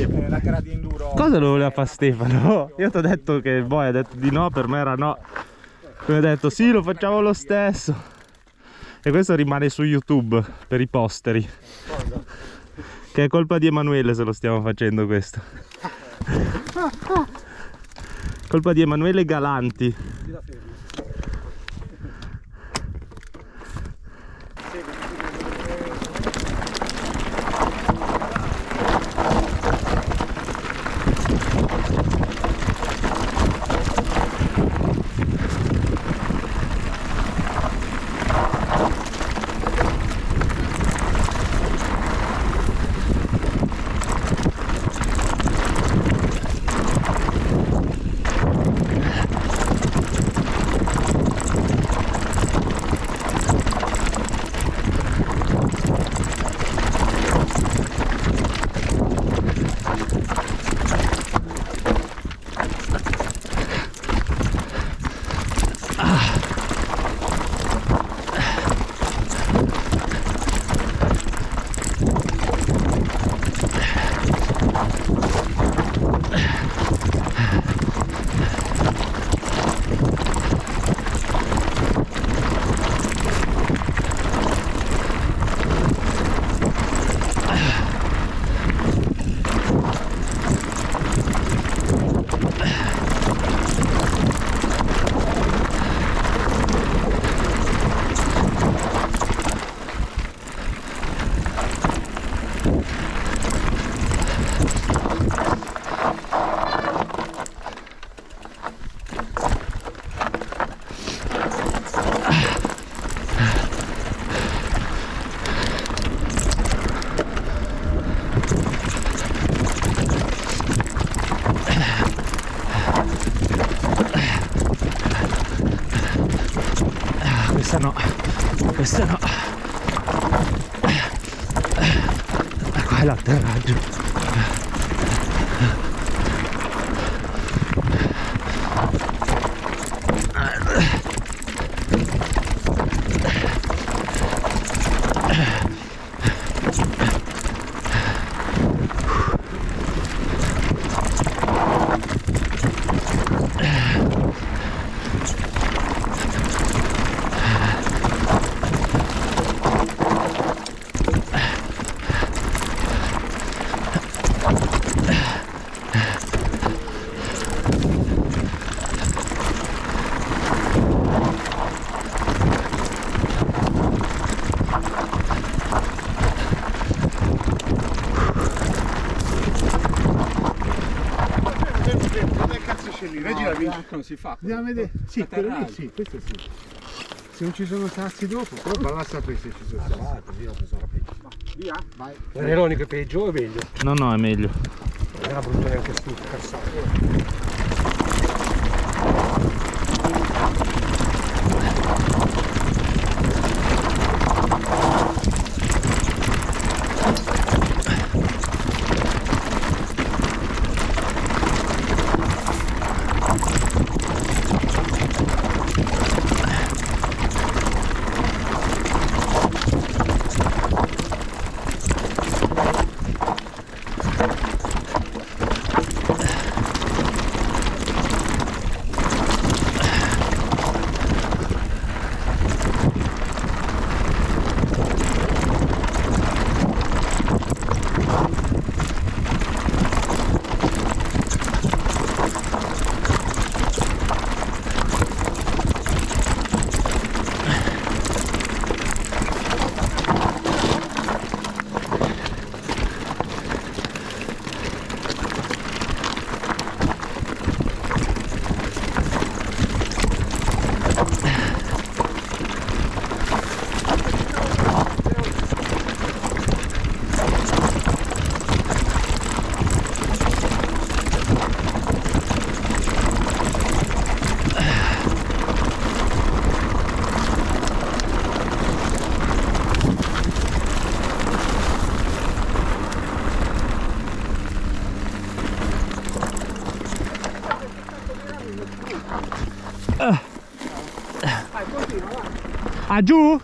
la gara di enduro. Cosa lo voleva fare Stefano? Io ti ho detto che poi ha detto di no, per me era no. Poi ho detto sì, lo facciamo lo stesso. E questo rimane su YouTube per i posteri. Cosa? Che è colpa di Emanuele se lo stiamo facendo questo. Colpa di Emanuele Galanti. Questa no. Qua è l'atterraggio. Non si fa. Andiamo a vedere. Sì, quello lì sì, questo sì. Se non ci sono sassi dopo, però balla sapere se ci sono sassi. Via, tesoro, via, vai. L'ironico è peggio o è meglio? No, no, è meglio. Non era brutto neanche sto cazzato. Ah, giù?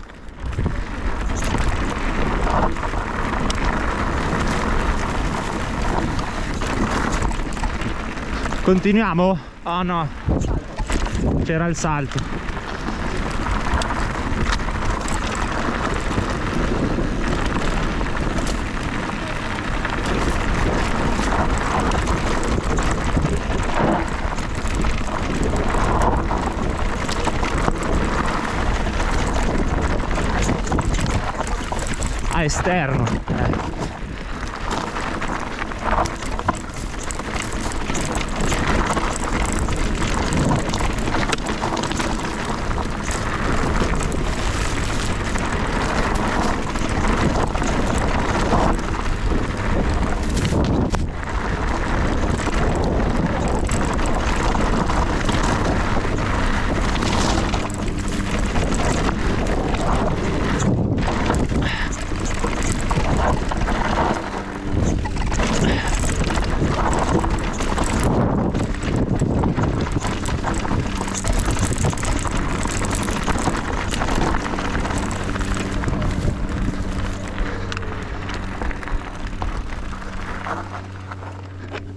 Continuiamo? Oh no, c'era il salto. A esterno.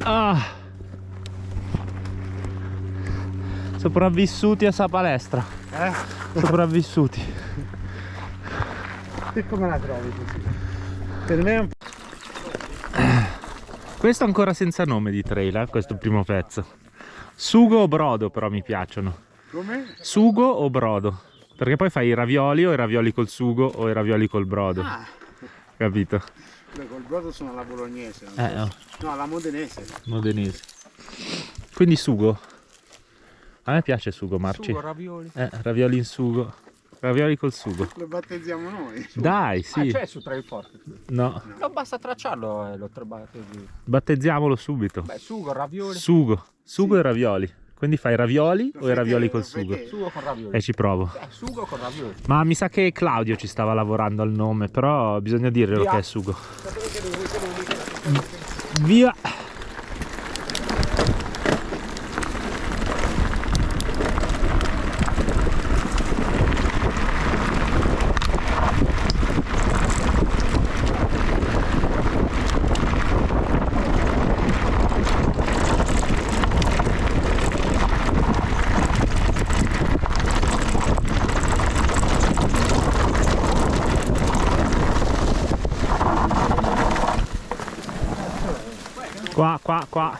Ah, sopravvissuti a sta palestra. Sopravvissuti. E come la trovi così? Per me è un Questo ancora senza nome di trail, questo primo pezzo. Sugo o brodo però mi piacciono. come? Sugo o brodo? Perché poi fai i ravioli o i ravioli col sugo o i ravioli col brodo. Ah, Capito? col brodo sono alla bolognese. No, No, alla modenese. modenese. Quindi sugo. A me piace sugo, Marci. Sugo, ravioli. Ravioli in sugo. Ravioli col sugo. Lo battezziamo noi. Dai, sì. Cioè su Trail Forte. No, No, basta tracciarlo e lo battezzi. battezziamolo subito. Beh, sugo, ravioli. Sugo. Sugo e ravioli. Quindi fai i ravioli o i ravioli col lo fai sugo? te. Sugo con ravioli. E ci provo. Sugo con ravioli. Ma mi sa che Claudio ci stava lavorando al nome, però bisogna dirglielo Via. che è sugo. Via! Qua.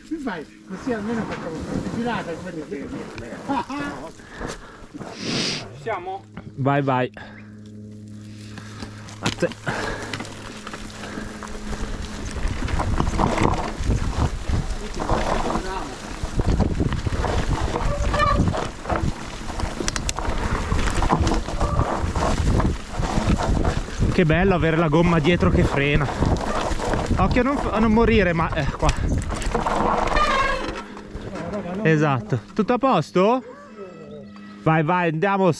Mi fai? Così almeno facciamo una girata e quelli che... Siamo? Vai. A te. Che bello avere la gomma dietro che frena. Occhio a non morire, ma qua. Esatto. Tutto a posto? Vai, andiamo.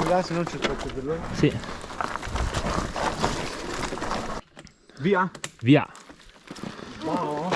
Là se non c'è troppo per loro. Sì. Via. Via. No.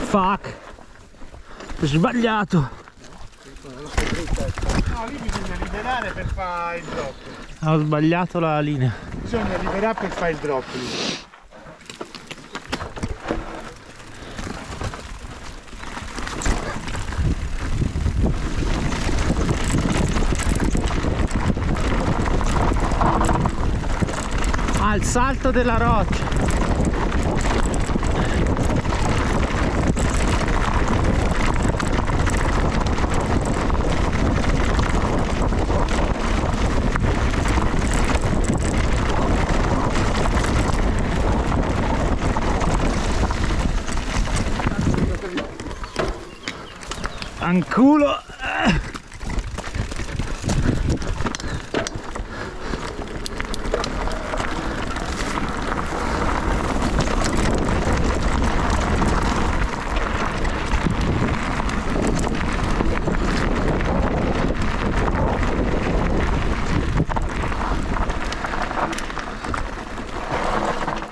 Fuck. Ho sbagliato. No, lì bisogna liberare per fare il drop. Ho sbagliato la linea. Bisogna liberare per fare il drop lì. Ah, il salto della roccia. Anculo.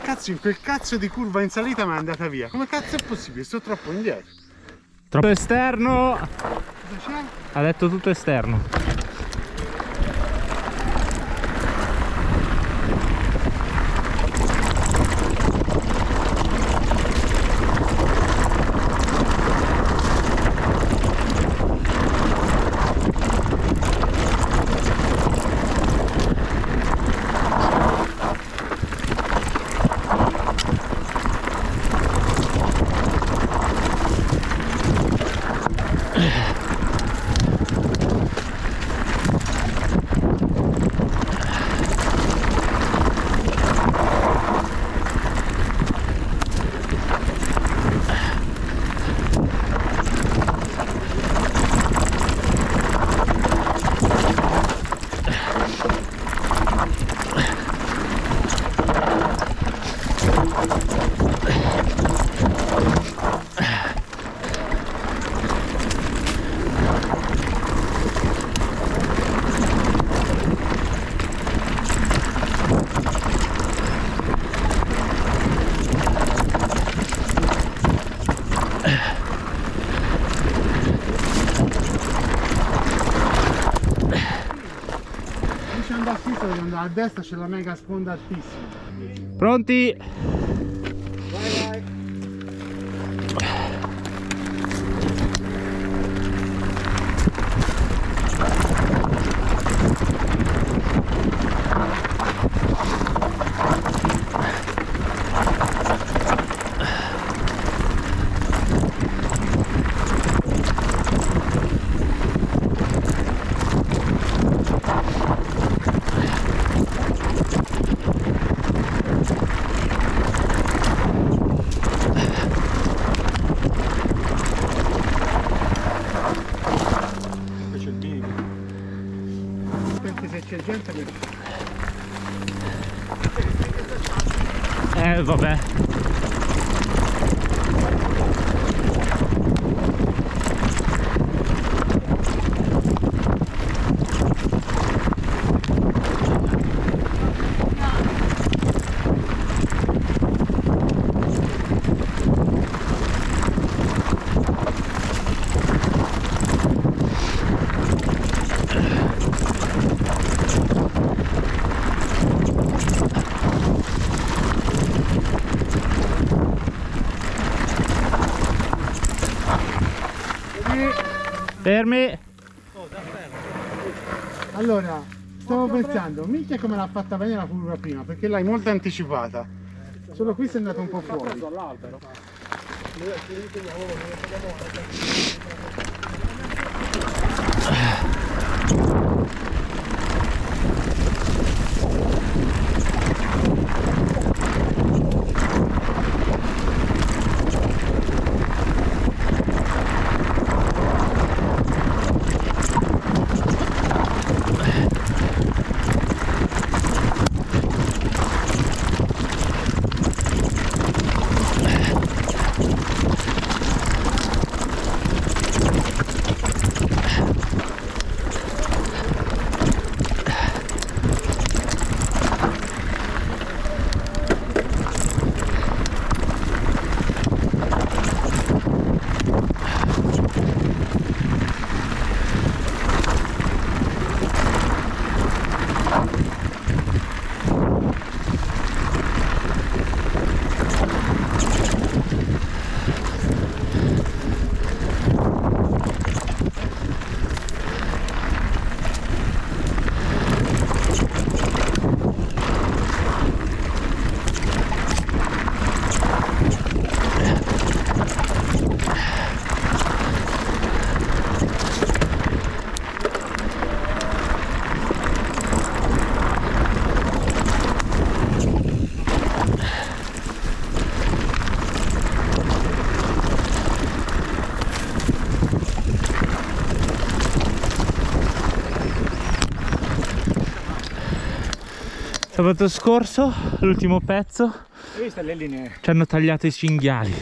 Cazzo, in quel cazzo di curva in salita mi è andata via. Come cazzo è possibile? Sto troppo indietro. Troppo esterno. Cosa c'è? Ha detto tutto esterno. A destra c'è la mega sponda altissima. Pronti? Vai, vai. Se c'è gente che... Vabbè. Fermi. Allora, stavo pensando, minchia come l'ha fatta bene la curva prima, perché l'hai molto anticipata. Solo qui sei andato un po' fuori. Sabato scorso, l'ultimo pezzo, Hai visto le linee? ci hanno tagliato i cinghiali.